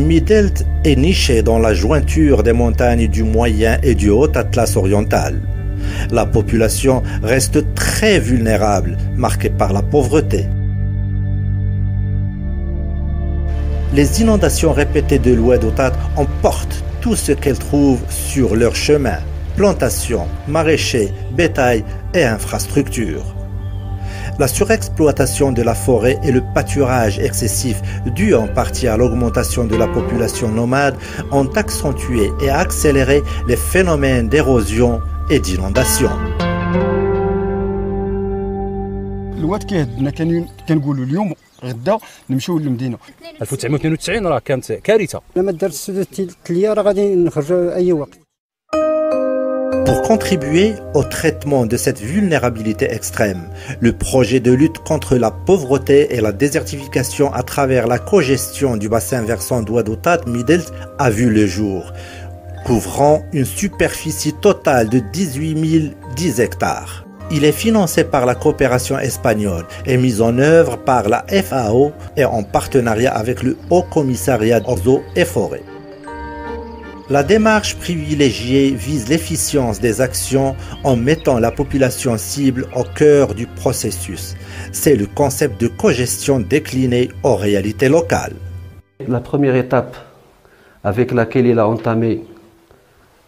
Midelt est niché dans la jointure des montagnes du Moyen et du Haut Atlas oriental. La population reste très vulnérable, marquée par la pauvreté. Les inondations répétées de l'Oued Outat emportent tout ce qu'elles trouvent sur leur chemin: plantations, maraîchers, bétail et infrastructures. La surexploitation de la forêt et le pâturage excessif, dû en partie à l'augmentation de la population nomade, ont accentué et accéléré les phénomènes d'érosion et d'inondation. الواد كيهدنا كنقولوا اليوم غدا نمشيو للمدينه. 1992 راه كانت كارثه. لما درت السدود التليه راه غادي نخرجوا اي وقت. Pour contribuer au traitement de cette vulnérabilité extrême, le projet de lutte contre la pauvreté et la désertification à travers la cogestion du bassin versant d'Oued Outat Midelt a vu le jour, couvrant une superficie totale de 18 010 hectares. Il est financé par la coopération espagnole et mis en œuvre par la FAO et en partenariat avec le Haut Commissariat aux eaux et forêts. La démarche privilégiée vise l'efficience des actions en mettant la population cible au cœur du processus. C'est le concept de cogestion décliné aux réalités locales. La première étape avec laquelle il a entamé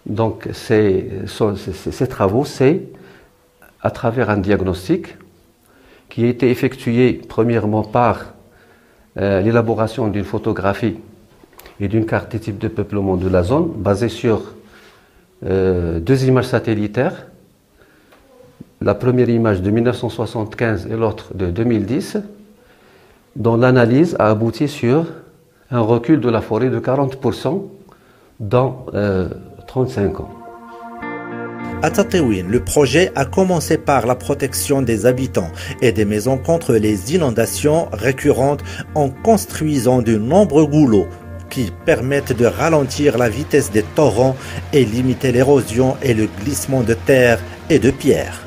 donc, ces travaux, c'est à travers un diagnostic qui a été effectué premièrement par l'élaboration d'une photographie et d'une carte type de peuplement de la zone basée sur deux images satellitaires. La première image de 1975 et l'autre de 2010, dont l'analyse a abouti sur un recul de la forêt de 40% dans 35 ans. À Tataouine, le projet a commencé par la protection des habitants et des maisons contre les inondations récurrentes en construisant de nombreux goulots qui permettent de ralentir la vitesse des torrents et limiter l'érosion et le glissement de terre et de pierres.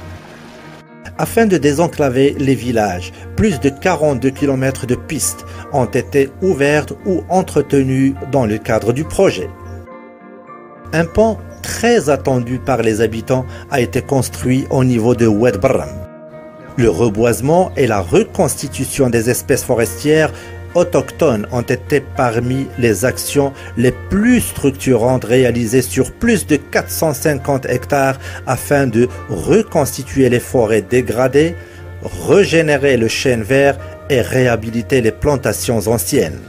Afin de désenclaver les villages, plus de 42 km de pistes ont été ouvertes ou entretenues dans le cadre du projet. Un pont très attendu par les habitants a été construit au niveau de Oued Barram. Le reboisement et la reconstitution des espèces forestières autochtones ont été parmi les actions les plus structurantes réalisées sur plus de 450 hectares afin de reconstituer les forêts dégradées, régénérer le chêne vert et réhabiliter les plantations anciennes.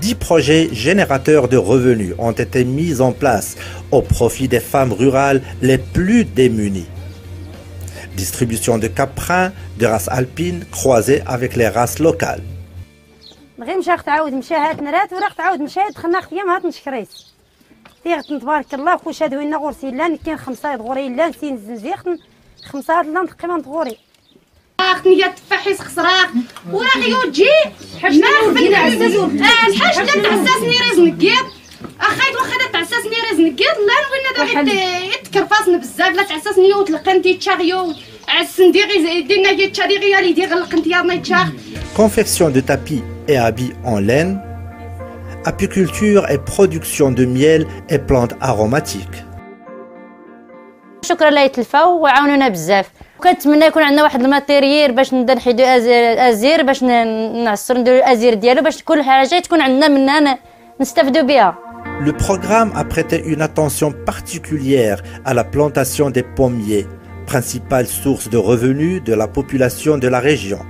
10 projets générateurs de revenus ont été mis en place au profit des femmes rurales les plus démunies. Distribution de caprins, de races alpines croisées avec les races locales. غير مشى تعاود مشى هات نرات وراه تعاود مشى دخلنا خيام هات نشكريت تيغت تبارك الله كلشي هادو لنا غورسي لا كاين 5 دغوري لا نسين زنزيخ 5 لا تقريبا دغوري اختي يا تفاحيس خسراك وراه تجي حاجه خفنا عساسون حاجه تعساسني رزنكيط اخايت واخا تعساسني رزنكيط لا نبغينا دابا يتكرفاسنا بزاف لا تعساسني وتلقنتي تشاغيو عسندي غير دينا يتشادي غير يدي غلقنتي يا نيتشاغ. Confection de tapis et habits en laine, apiculture et production de miel et plantes aromatiques. شكرا لا يتلفاو وعاونونا بزاف. وكنتمنى يكون عندنا واحد الماتيريال باش نبدا نحيدو ازير باش نعصرو نديرو الازير ديالو باش كل حاجه تكون عندنا منها نستافدو بها. Le programme a prêté une attention particulière à la plantation des pommiers, principale source de revenus de la population de la région.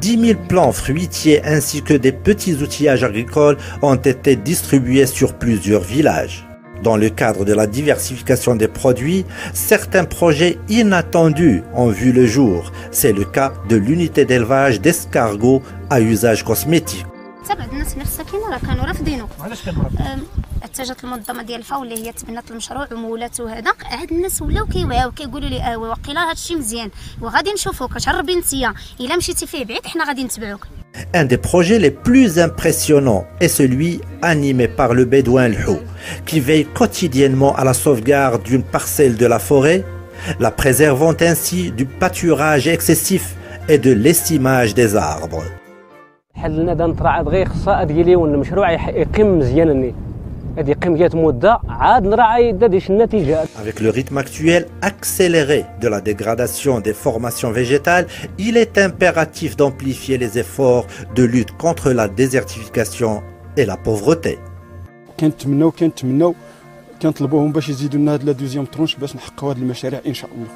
10 000 plants fruitiers ainsi que des petits outillages agricoles ont été distribués sur plusieurs villages. Dans le cadre de la diversification des produits, certains projets inattendus ont vu le jour. C'est le cas de l'unité d'élevage d'escargots à usage cosmétique. اتجهت المنظمه ديال الفاو اللي هي تبنات المشروع ومولات وهذا عاد الناس ولاو كيوعاو كيقولوا لي واقيلا هذا الشيء مزيان وغادي نشوفوك كتهربي نتيا الا مشيتي فيه بعيد حنا غادي نتبعوك. Un des projets les plus impressionnants est celui animé par le bédouin Lhou, qui veille quotidiennement à la sauvegarde d'une parcelle de la forêt, la préservant ainsi du pâturage excessif et de l'estimage des arbres. حلنا دا نتراعى دغيا خصها ديالي والمشروع يقيم مزيان هذه يقيم جات مده عاد نراعي داش النتيجه. Avec le rythme actuel accéléré de la dégradation des formations végétales, il est impératif d'amplifier les efforts de lutte contre la désertification et la pauvreté. كنتمناو كنطلبوهم باش يزيدوا لنا هاد لا دوزيام ترونش باش نحققوا هاد المشاريع ان شاء الله.